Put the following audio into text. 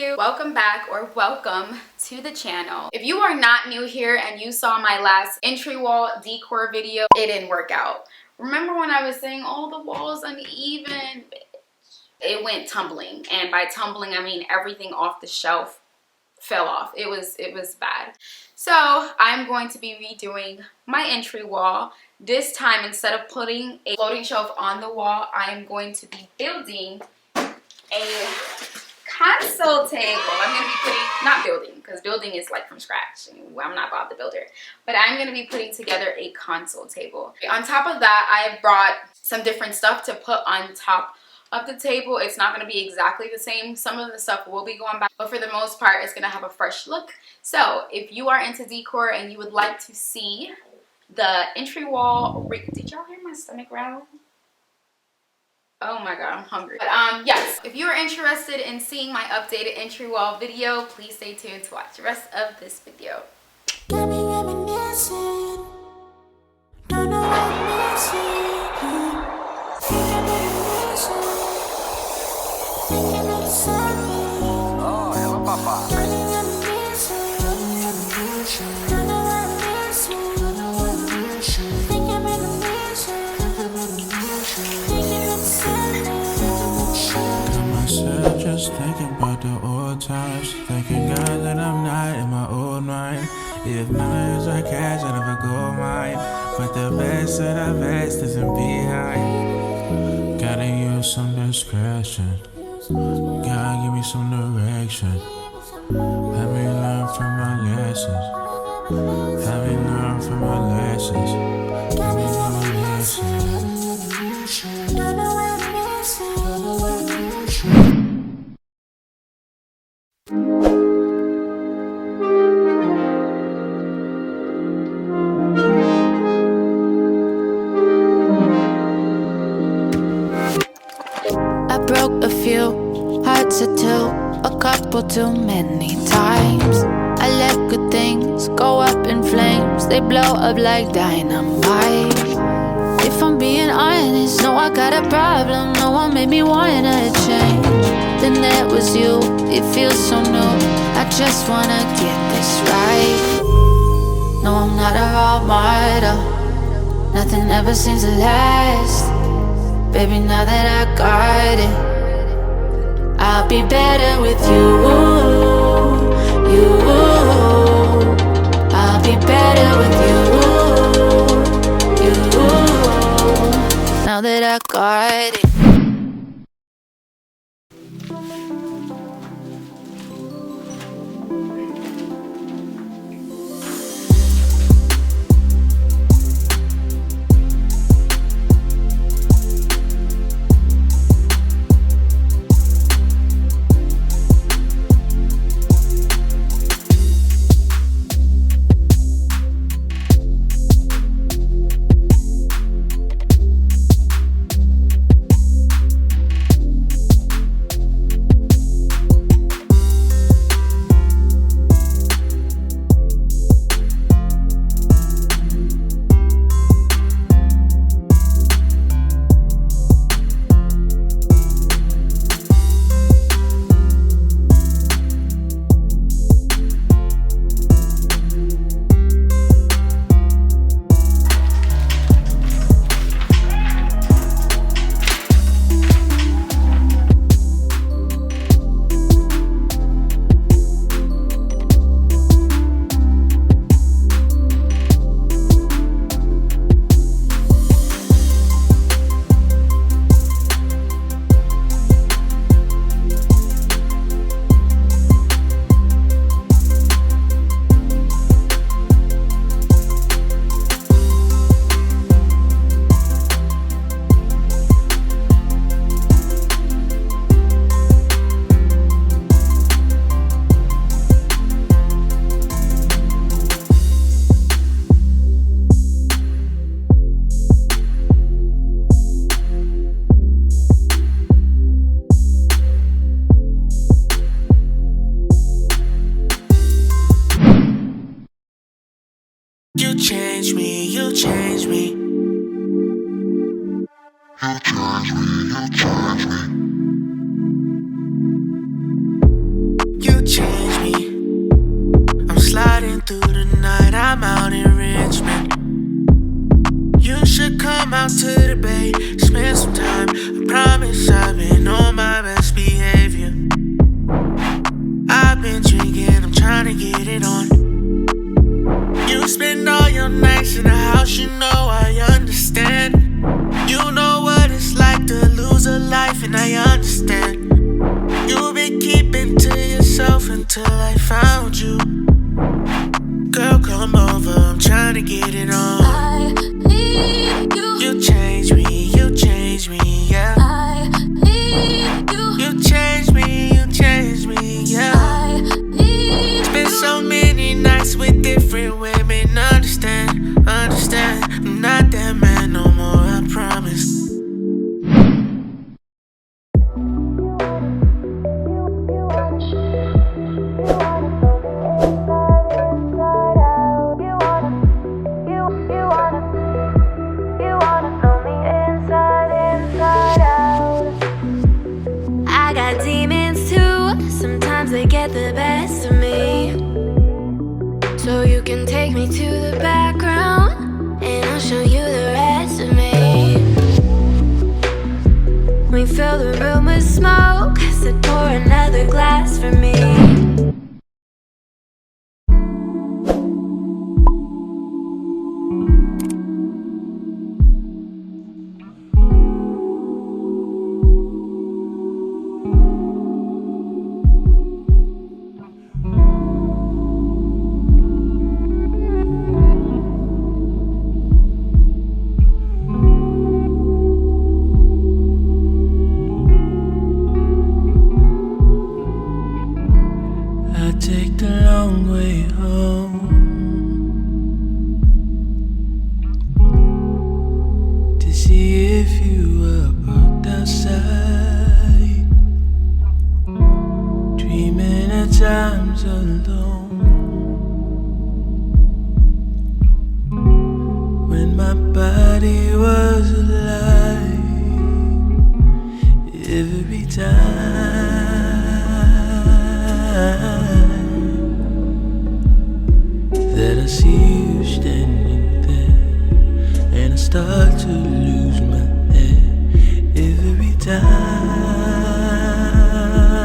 YouTube, welcome back or welcome to the channel. If you are not new here and you saw my last entry wall decor video, it didn't work out. Remember when I was saying, oh, the wall's uneven? It went tumbling, and by tumbling I mean everything off the shelf fell off. It was bad. So I'm going to be redoing my entry wall. This time, instead of putting a floating shelf on the wall, I am going to be building a console table. I'm going to be putting, not building, because building is like from scratch. I'm not Bob the Builder. But I'm going to be putting together a console table. On top of that, I have brought some different stuff to put on top of the table. It's not going to be exactly the same. Some of the stuff will be going back, but for the most part, it's going to have a fresh look. So if you are into decor and you would like to see the entry wall, did y'all hear my stomach rattle? Oh my god, I'm hungry. But yes, if you are interested in seeing my updated entry wall video, please stay tuned to watch the rest of this video. Oh, hello, Papa. Just thinking about the old times, thanking God that I'm not in my old mind. If memories are cash out of a gold mine, but the best of the best isn't behind. Gotta use some discretion, gotta give me some direction. Let me learn from my lessons, let me learn from my lessons. Give me my lessons. A couple too many times. I let good things go up in flames. They blow up like dynamite. If I'm being honest, no, I got a problem. No one made me wanna change. Then there was you, it feels so new. I just wanna get this right. No, I'm not a role model. Nothing ever seems to last. Baby, now that I got it, I'll be better with you, I'll be better with you, now that I got it. You changed me, you changed me. You changed me, you changed me. tonight, I'm out in Richmond. You should come out to the bay, spend some time. I promise I've been on my best behavior. I've been drinking, I'm trying to get it on. You spend all your nights in the house, you know I understand. You know what it's like to lose a life, and I understand. You've been keeping to yourself until I found you. Girl, come over, I'm trying to get it on. I need you. You change me, yeah. I need you. You change me, yeah. I need Spent so many nights with different women. Understand, I'm not that man no more, I promise. I got demons too. Sometimes they get the best of me. So you can take me to the background, and I'll show you the rest of me. We fill the room with smoke, so pour another glass for me. I take the long way home to see if you were parked outside, dreaming at times alone. When my body was alive, every time